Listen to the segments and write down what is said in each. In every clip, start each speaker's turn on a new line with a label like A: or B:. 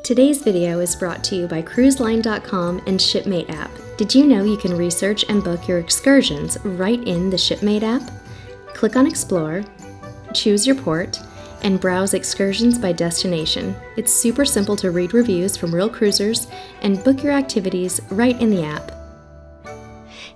A: Today's video is brought to you by cruiseline.com and Shipmate app. Did you know you can research and book your excursions right in the Shipmate app? Click on Explore, choose your port, and browse excursions by destination. It's super simple to read reviews from real cruisers and book your activities right in the app.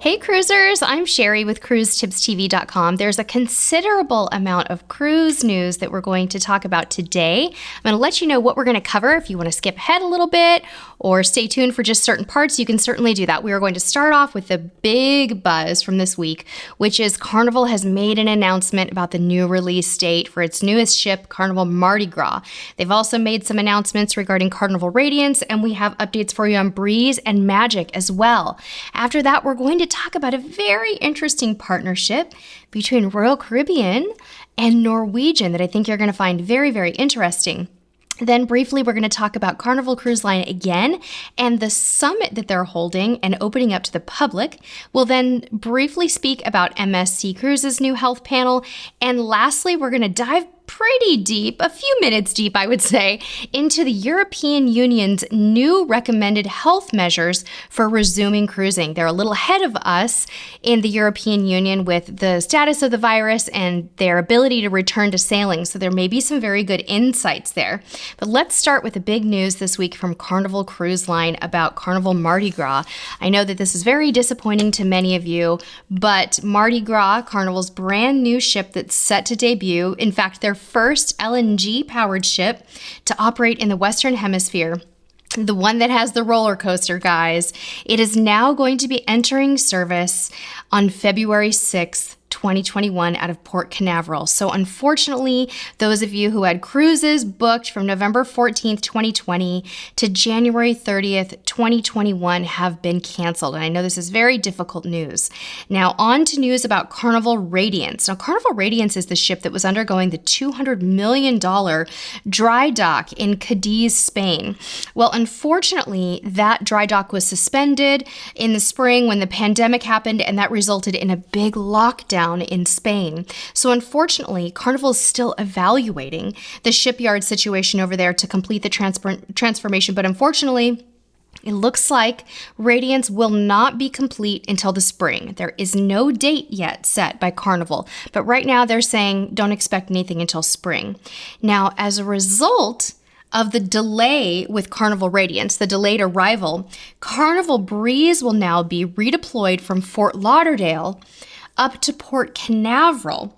A: Hey cruisers, I'm Sherry with CruiseTipsTV.com. There's a considerable amount of cruise news that we're going to talk about today. I'm going to let you know what we're going to cover. If you want to skip ahead a little bit or stay tuned for just certain parts, you can certainly do that. We are going to start off with the big buzz from this week, which is Carnival has made an announcement about the new release date for its newest ship, Carnival Mardi Gras. They've also made some announcements regarding Carnival Radiance, and we have updates for you on Breeze and Magic as well. After that, we're going to talk about a very interesting partnership between Royal Caribbean and Norwegian that I think you're going to find very, very interesting. Then briefly, we're going to talk about Carnival Cruise Line again and the summit that they're holding and opening up to the public. We'll then briefly speak about MSC Cruises' new health panel. And lastly, we're going to dive pretty deep, a few minutes deep, I would say, into the European Union's new recommended health measures for resuming cruising. They're a little ahead of us in the European Union with the status of the virus and their ability to return to sailing, so there may be some very good insights there. But let's start with the big news this week from Carnival Cruise Line about Carnival Mardi Gras. I know that this is very disappointing to many of you, but Mardi Gras, Carnival's brand new ship that's set to debut, in fact, their first LNG-powered ship to operate in the Western Hemisphere, the one that has the roller coaster, guys. It is now going to be entering service on February 6th, 2021 out of Port Canaveral. So unfortunately, those of you who had cruises booked from November 14th, 2020 to January 30th, 2021 have been canceled. And I know this is very difficult news. Now on to news about Carnival Radiance. Now Carnival Radiance is the ship that was undergoing the $200 million dry dock in Cadiz, Spain. Well, unfortunately, that dry dock was suspended in the spring when the pandemic happened, and that resulted in a big lockdown in Spain. So unfortunately, Carnival is still evaluating the shipyard situation over there to complete the transformation. But unfortunately, it looks like Radiance will not be complete until the spring. There is no date yet set by Carnival, but right now they're saying don't expect anything until spring. Now, as a result of the delay with Carnival Radiance, the delayed arrival, Carnival Breeze will now be redeployed from Fort Lauderdale up to Port Canaveral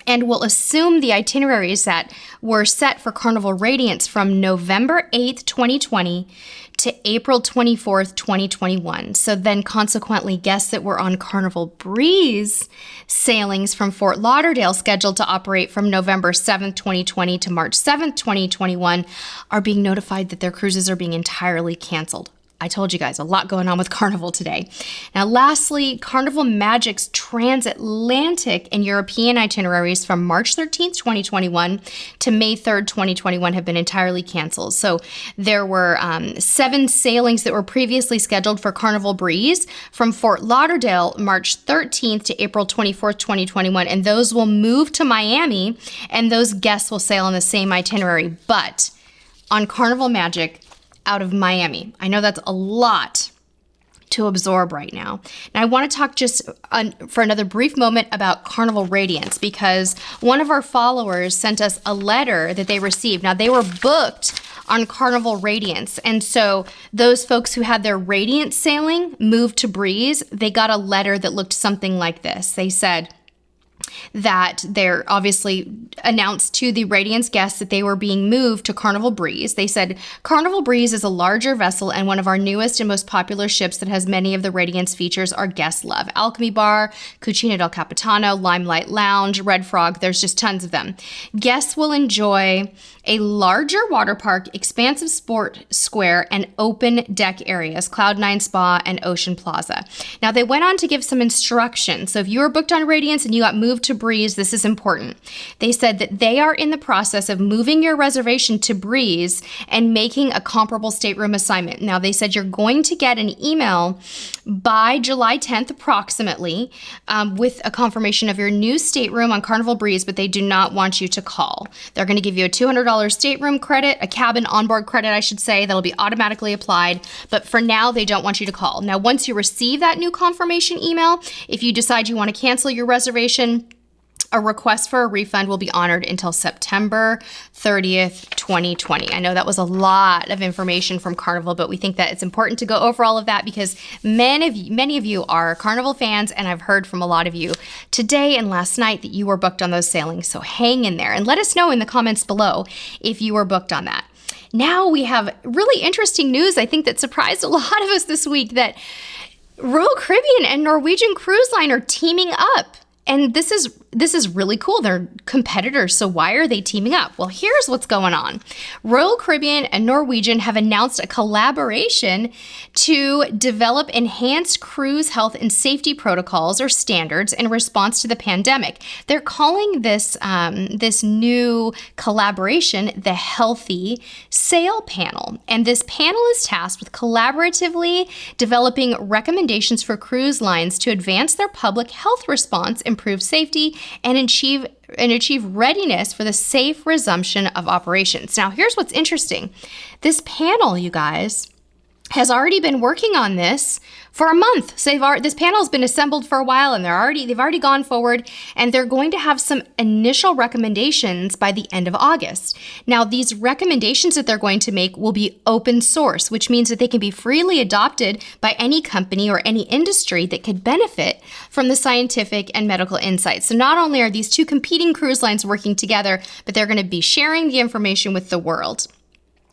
A: and will assume the itineraries that were set for Carnival Radiance from November 8th, 2020 to April 24th, 2021. So then consequently, guests that were on Carnival Breeze sailings from Fort Lauderdale scheduled to operate from November 7th, 2020 to March 7th, 2021 are being notified that their cruises are being entirely canceled. I told you guys, a lot going on with Carnival today. Now, lastly, Carnival Magic's transatlantic and European itineraries from March 13th, 2021 to May 3rd, 2021 have been entirely canceled. So there were 7 sailings that were previously scheduled for Carnival Breeze from Fort Lauderdale, March 13th to April 24th, 2021, and those will move to Miami, and those guests will sail on the same itinerary. But on Carnival Magic, out of Miami. I know that's a lot to absorb right now. Now I want to talk just for another brief moment about Carnival Radiance, because one of our followers sent us a letter that they received. Now they were booked on Carnival Radiance, and so those folks who had their Radiance sailing moved to Breeze, they got a letter that looked something like this. They said that they're obviously announced to the Radiance guests that they were being moved to Carnival Breeze. They said, Carnival Breeze is a larger vessel and one of our newest and most popular ships that has many of the Radiance features our guests love. Alchemy Bar, Cucina del Capitano, Limelight Lounge, Red Frog, there's just tons of them. Guests will enjoy a larger water park, expansive sport square, and open deck areas, Cloud9 Spa and Ocean Plaza. Now, they went on to give some instructions. So if you were booked on Radiance and you got moved
B: to Breeze, this is important. They said that they are in the process of moving your reservation to Breeze and making a comparable stateroom assignment. Now, they said you're going to get an email by July 10th approximately with a confirmation of your new stateroom on Carnival Breeze, but they do not want you to call. They're going to give you a $200 stateroom credit, a cabin onboard credit, I should say, that'll be automatically applied. But for now, they don't want you to call. Now, once you receive that new confirmation email, if you decide you want to cancel your reservation, a request for a refund will be honored until September 30th, 2020. I know that was a lot of information from Carnival, but we think that it's important to go over all of that because many of you are Carnival fans, and I've heard from a lot of you today and last night that you were booked on those sailings. So hang in there and let us know in the comments below if you were booked on that. Now we have really interesting news, I think, that surprised a lot of us this week, that Royal Caribbean and Norwegian Cruise Line are teaming up. And this is really cool. They're competitors, so why are they teaming up? Well, here's what's going on. Royal Caribbean and Norwegian have announced a collaboration to develop enhanced cruise health and safety protocols or standards in response to the pandemic. They're calling this this new collaboration the Healthy Sail Panel. And this panel is tasked with collaboratively developing recommendations for cruise lines to advance their public health response, improve safety, and achieve readiness for the safe resumption of operations. Now, here's what's interesting. This panel, you guys, has already been working on this for a month. So this panel has been assembled for a while, and they've already gone forward, and they're going to have some initial recommendations by the end of August. Now, these recommendations that they're going to make will be open source, which means that they can be freely adopted by any company or any industry that could benefit from the scientific and medical insights. So not only are these two competing cruise lines working together, but they're going to be sharing the information with the world.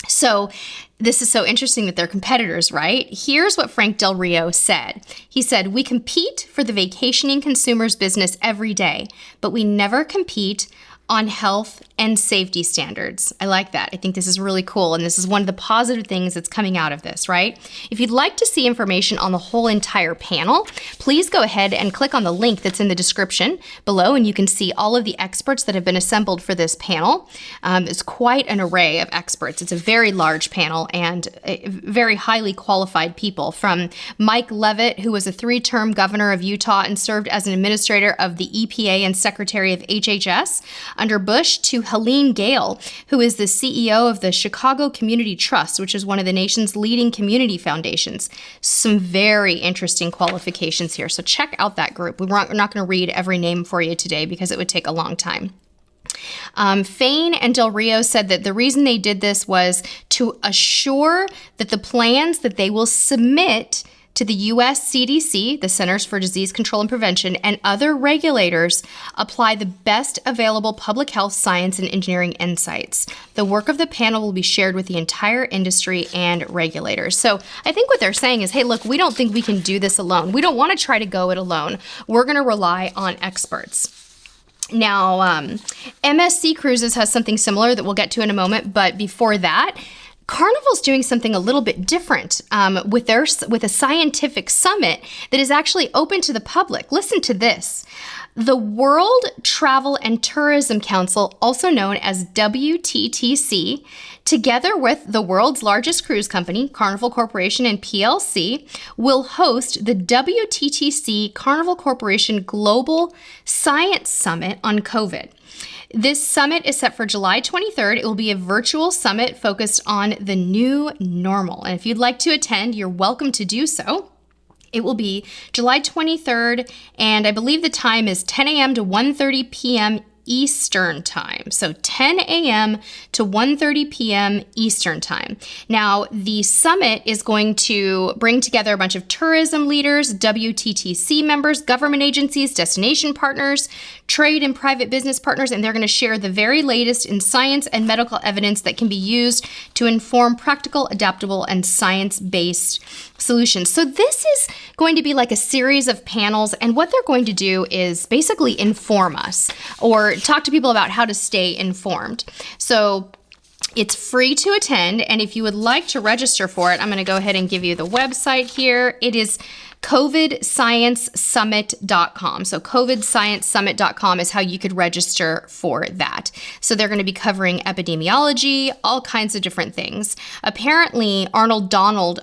B: So this is so interesting that they're competitors, right? Here's what Frank Del Rio said. He said, "We compete for the vacationing consumer's business every day, but we never compete on health and safety standards." I like that. I think this is really cool, and this is one of the positive things that's coming out of this, right? If you'd like to see information on the whole entire panel, please go ahead and click on the link that's in the description below, and you can see all of the experts that have been assembled for this panel. It's quite an array of experts. It's a very large panel and very highly qualified people, from Mike Leavitt, who was a 3-term governor of Utah and served as an administrator of the EPA and secretary of HHS under Bush, to Helene Gale, who is the CEO of the Chicago Community Trust, which is one of the nation's leading community foundations. Some very interesting qualifications here. So check out that group. We're not going to read every name for you today because it would take a long time. Fain and Del Rio said that the reason they did this was to assure that the plans that they will submit to the U.S. CDC, the Centers for Disease Control and Prevention, and other regulators apply the best available public health, science, and engineering insights. The work of the panel will be shared with the entire industry and regulators. So I think what they're saying is, hey, look, we don't think we can do this alone. We don't want to try to go it alone. We're going to rely on experts. Now, MSC Cruises has something similar that we'll get to in a moment, but before that, Carnival's doing something a little bit different with a scientific summit that is actually open to the public. Listen to this. The World Travel and Tourism Council, also known as WTTC, together with the world's largest cruise company, Carnival Corporation and PLC, will host the WTTC Carnival Corporation Global Science Summit on COVID. This summit is set for July 23rd. It will be a virtual summit focused on the new normal. And if you'd like to attend, you're welcome to do so. It will be July 23rd, and I believe the time is 10 a.m. to 1:30 p.m. Eastern Time. So 10 a.m. to 1:30 p.m. Eastern Time. Now, the summit is going to bring together a bunch of tourism leaders, WTTC members, government agencies, destination partners, trade and private business partners, and they're going to share the very latest in science and medical evidence that can be used to inform practical, adaptable, and science-based solutions. So this is going to be like a series of panels, and what they're going to do is basically inform us or talk to people about how to stay informed. So it's free to attend, and if you would like to register for it, I'm going to go ahead and give you the website here. It is covidsciencesummit.com. So covidsciencesummit.com is how you could register for that. So they're going to be covering epidemiology, all kinds of different things. Apparently, Arnold Donald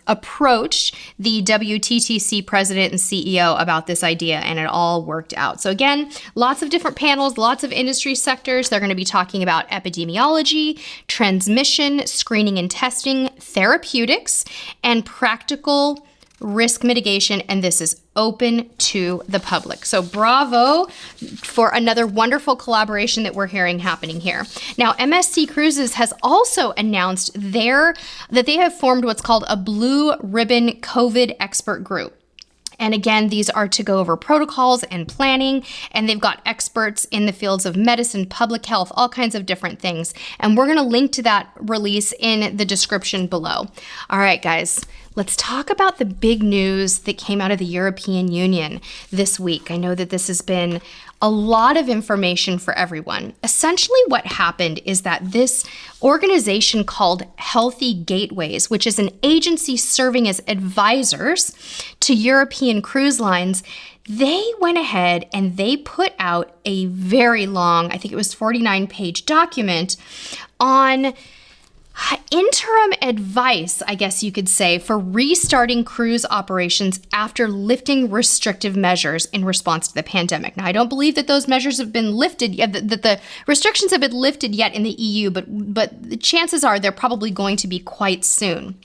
B: approached the WTTC president and CEO about this idea, and it all worked out. So again, lots of different panels, lots of industry sectors. They're going to be talking about epidemiology, transmission, screening and testing, therapeutics, and practical risk mitigation, and this is open to the public. So bravo for another wonderful collaboration that we're hearing happening here. Now, MSC Cruises has also announced that they have formed what's called a Blue Ribbon COVID expert group. And again, these are to go over protocols and planning, and they've got experts in the fields of medicine, public health, all kinds of different things. And we're going to link to that release in the description below. All right, guys, let's talk about the big news that came out of the European Union this week. I know that this has been a lot of information for everyone. Essentially, what happened is that this organization called Healthy Gateways, which is an agency serving as advisors to European cruise lines, they went ahead and they put out a very long, I think it was 49-page document on interim advice, I guess you could say, for restarting cruise operations after lifting restrictive measures in response to the pandemic. Now, I don't believe that those measures have been lifted yet, that the restrictions have been lifted yet in the EU, but the chances are they're probably going to be quite soon.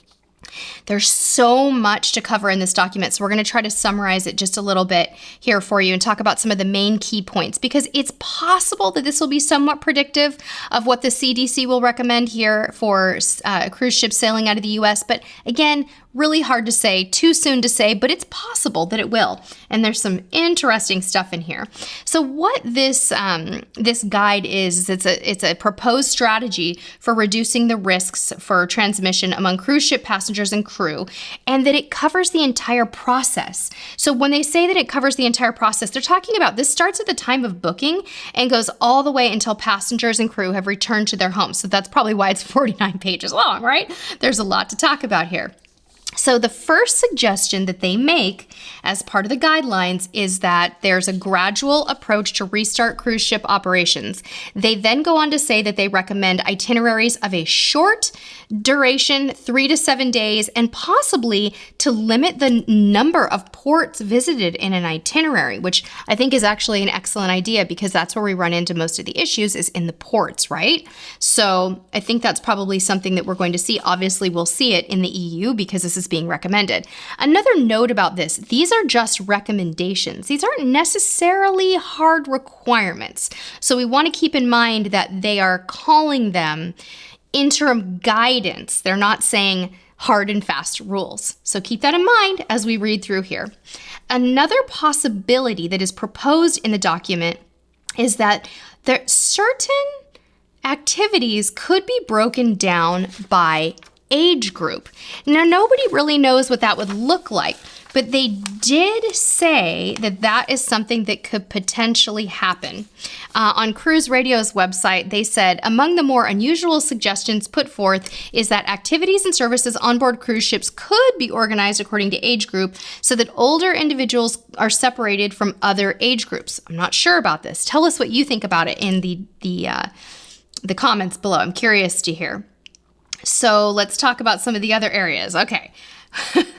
B: There's so much to cover in this document, so we're going to try to summarize it just a little bit here for you and talk about some of the main key points, because it's possible that this will be somewhat predictive of what the CDC will recommend here for cruise ships sailing out of the U.S., but again, really hard to say, too soon to say, but it's possible that it will. And there's some interesting stuff in here. So what this guide is, it's a proposed strategy for reducing the risks for transmission among cruise ship passengers and crew, and that it covers the entire process. So when they say that it covers the entire process, they're talking about this starts at the time of booking and goes all the way until passengers and crew have returned to their homes. So that's probably why it's 49 pages long, right? There's a lot to talk about here. So the first suggestion that they make as part of the guidelines is that there's a gradual approach to restart cruise ship operations. They then go on to say that they recommend itineraries of a short duration, 3 to 7 days, and possibly to limit the number of ports visited in an itinerary, which I think is actually an excellent idea because that's where we run into most of the issues is in the ports, right? So I think that's probably something that we're going to see. Obviously, we'll see it in the EU because this is being recommended. Another note about this, these are just recommendations. These aren't necessarily hard requirements. So we want to keep in mind that they are calling them interim guidance. They're not saying hard and fast rules. So keep that in mind as we read through here. Another possibility that is proposed in the document is that certain activities could be broken down by age group. Now, nobody really knows what that would look like, but they did say that that is something that could potentially happen. On Cruise Radio's website, they said, among the more unusual suggestions put forth is that activities and services on board cruise ships could be organized according to age group so that older individuals are separated from other age groups. I'm not sure about this. Tell us what you think about it in the comments below. I'm curious to hear. So let's talk about some of the other areas. Okay.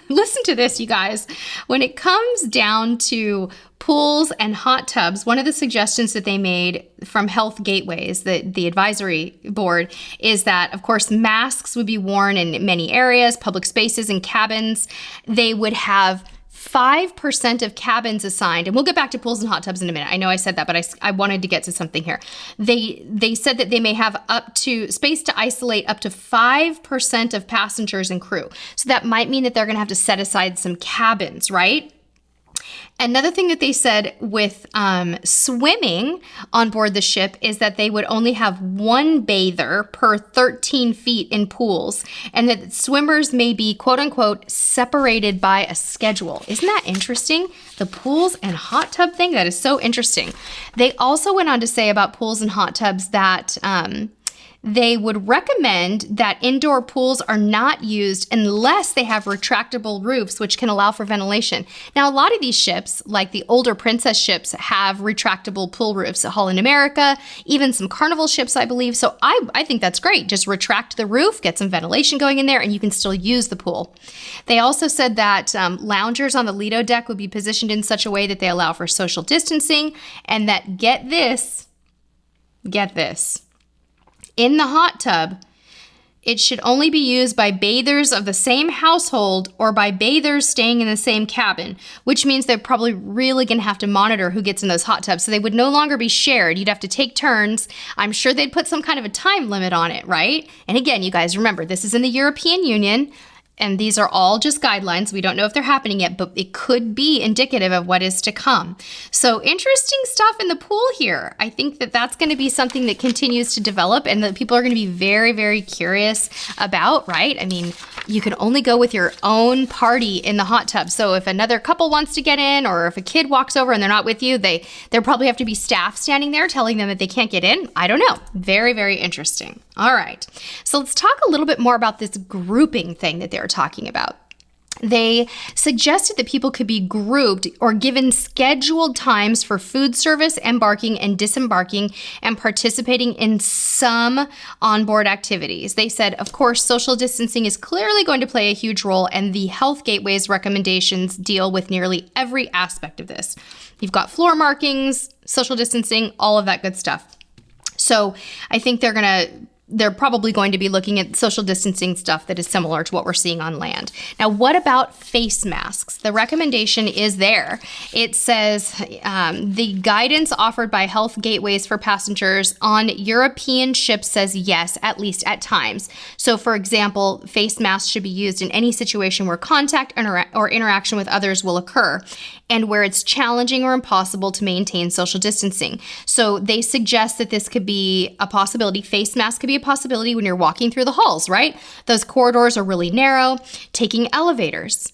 B: Listen to this, you guys. When it comes down to pools and hot tubs, one of the suggestions that they made from Health Gateways, the advisory board, is that, of course, masks would be worn in many areas, public spaces and cabins. They would have 5% of cabins assigned, and we'll get back to pools and hot tubs in a minute. I know I said that, but I wanted to get to something here. They said that they may have up to space to isolate up to 5% of passengers and crew. So that might mean that they're going to have to set aside some cabins, right? Another thing that they said with swimming on board the ship is that they would only have one bather per 13 feet in pools, and that swimmers may be, quote unquote, separated by a schedule. Isn't that interesting? The pools and hot tub thing, that is so interesting. They also went on to say about pools and hot tubs that they would recommend that indoor pools are not used unless they have retractable roofs, which can allow for ventilation. Now, a lot of these ships, like the older Princess ships, have retractable pool roofs. Holland America, even some Carnival ships, I believe. So I think that's great. Just retract the roof, get some ventilation going in there, and you can still use the pool. They also said that loungers on the Lido deck would be positioned in such a way that they allow for social distancing, and that, get this, in the hot tub, it should only be used by bathers of the same household or by bathers staying in the same cabin, which means they're probably really going to have to monitor who gets in those hot tubs. So they would no longer be shared. You'd have to take turns. I'm sure they'd put some kind of a time limit on it, right? And again, you guys remember, this is in the European Union. And these are all just guidelines. We don't know if they're happening yet, but it could be indicative of what is to come. So interesting stuff in the pool here. I think that that's going to be something that continues to develop and that people are going to be very, very curious about, right? I mean, you can only go with your own party in the hot tub. So if another couple wants to get in, or if a kid walks over and they're not with you, there probably have to be staff standing there telling them that they can't get in. I don't know. Very, very interesting. All right. So let's talk a little bit more about this grouping thing that they're talking about. They suggested that people could be grouped or given scheduled times for food service, embarking and disembarking, and participating in some onboard activities. They said, of course, social distancing is clearly going to play a huge role, and the Health Gateway's recommendations deal with nearly every aspect of this. You've got floor markings, social distancing, all of that good stuff. So I think they're probably going to be looking at social distancing stuff that is similar to what we're seeing on land. Now, what about face masks? The recommendation is there. It says the guidance offered by Health Gateways for passengers on European ships says yes, at least at times. So, for example, face masks should be used in any situation where contact or interaction with others will occur, and where it's challenging or impossible to maintain social distancing. So they suggest that this could be a possibility. Face masks could be a possibility when you're walking through the halls, right? Those corridors are really narrow. Taking elevators,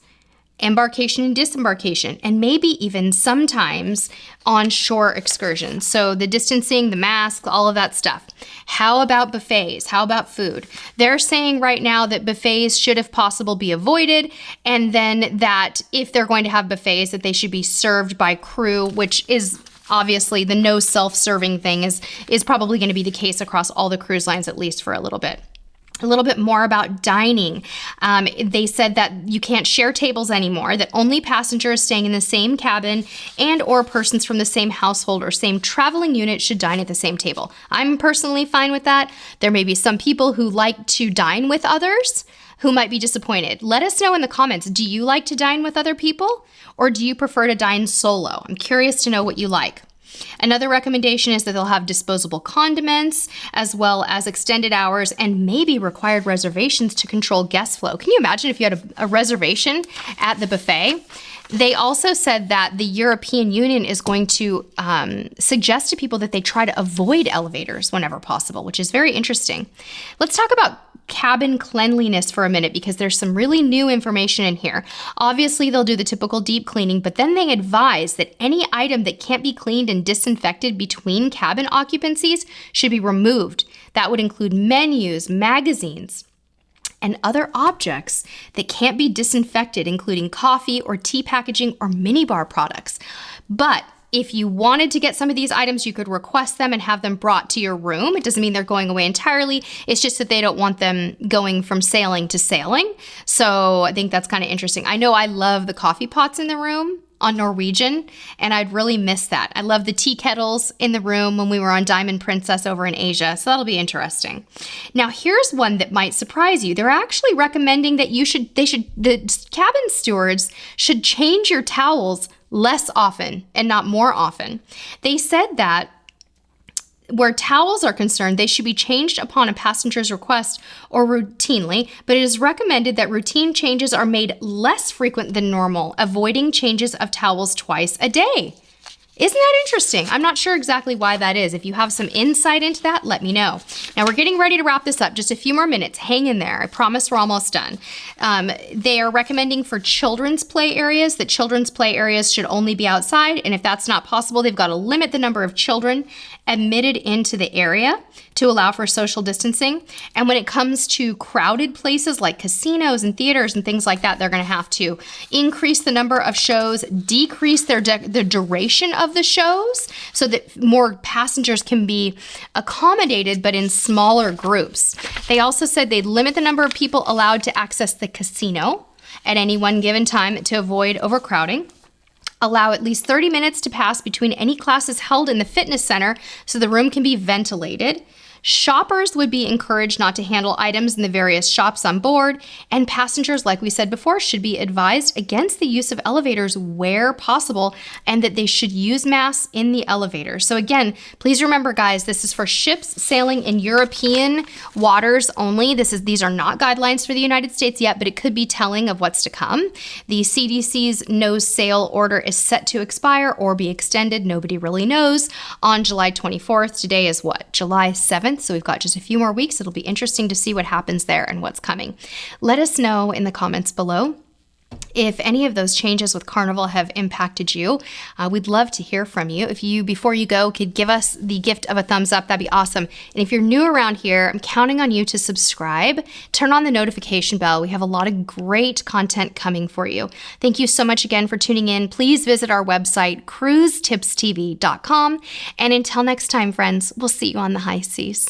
B: embarkation and disembarkation, and maybe even sometimes on-shore excursions. So the distancing, the masks, all of that stuff. How about buffets? How about food? They're saying right now that buffets should, if possible, be avoided, and then that if they're going to have buffets, that they should be served by crew, which is obviously the no self-serving thing is probably going to be the case across all the cruise lines, at least for a little bit. A little bit more about dining. They said that you can't share tables anymore, that only passengers staying in the same cabin and or persons from the same household or same traveling unit should dine at the same table. I'm personally fine with that. There may be some people who like to dine with others who might be disappointed. Let us know in the comments. Do you like to dine with other people, or do you prefer to dine solo? I'm curious to know what you like. Another recommendation is that they'll have disposable condiments, as well as extended hours and maybe required reservations to control guest flow. Can you imagine if you had a reservation at the buffet? They also said that the European Union is going to suggest to people that they try to avoid elevators whenever possible, which is very interesting. Let's talk about cabin cleanliness for a minute, because there's some really new information in here. Obviously, they'll do the typical deep cleaning, but then they advise that any item that can't be cleaned and disinfected between cabin occupancies should be removed. That would include menus, magazines, and other objects that can't be disinfected, including coffee or tea packaging or minibar products. But if you wanted to get some of these items, you could request them and have them brought to your room. It doesn't mean they're going away entirely. It's just that they don't want them going from sailing to sailing. So I think that's kind of interesting. I know I love the coffee pots in the room on Norwegian, and I'd really miss that. I love the tea kettles in the room when we were on Diamond Princess over in Asia, so that'll be interesting. Now, here's one that might surprise you. They're actually recommending that the cabin stewards should change your towels less often and not more often. They said that where towels are concerned, they should be changed upon a passenger's request or routinely, but it is recommended that routine changes are made less frequent than normal, avoiding changes of towels twice a day. Isn't that interesting? I'm not sure exactly why that is. If you have some insight into that, let me know. Now, we're getting ready to wrap this up. Just a few more minutes. Hang in there. I promise we're almost done. They are recommending for children's play areas that children's play areas should only be outside, and if that's not possible, they've got to limit the number of children admitted into the area to allow for social distancing. And when it comes to crowded places like casinos and theaters and things like that, they're going to have to increase the number of shows, decrease the duration of the shows so that more passengers can be accommodated, but in smaller groups. They also said they'd limit the number of people allowed to access the casino at any one given time to avoid overcrowding. Allow at least 30 minutes to pass between any classes held in the fitness center so the room can be ventilated. Shoppers would be encouraged not to handle items in the various shops on board, and passengers, like we said before, should be advised against the use of elevators where possible, and that they should use masks in the elevator. So again, please remember, guys, this is for ships sailing in European waters only. These are not guidelines for the United States yet, but it could be telling of what's to come. The CDC's no sail order is set to expire or be extended. Nobody really knows. On July 24th, today is what? July 7th. So we've got just a few more weeks. It'll be interesting to see what happens there and what's coming. Let us know in the comments below if any of those changes with Carnival have impacted you. We'd love to hear from you. If you, before you go, could give us the gift of a thumbs up, that'd be awesome. And if you're new around here, I'm counting on you to subscribe, turn on the notification bell. We have a lot of great content coming for you. Thank you so much again for tuning in. Please visit our website, CruiseTipsTV.com. And until next time, friends, we'll see you on the high seas.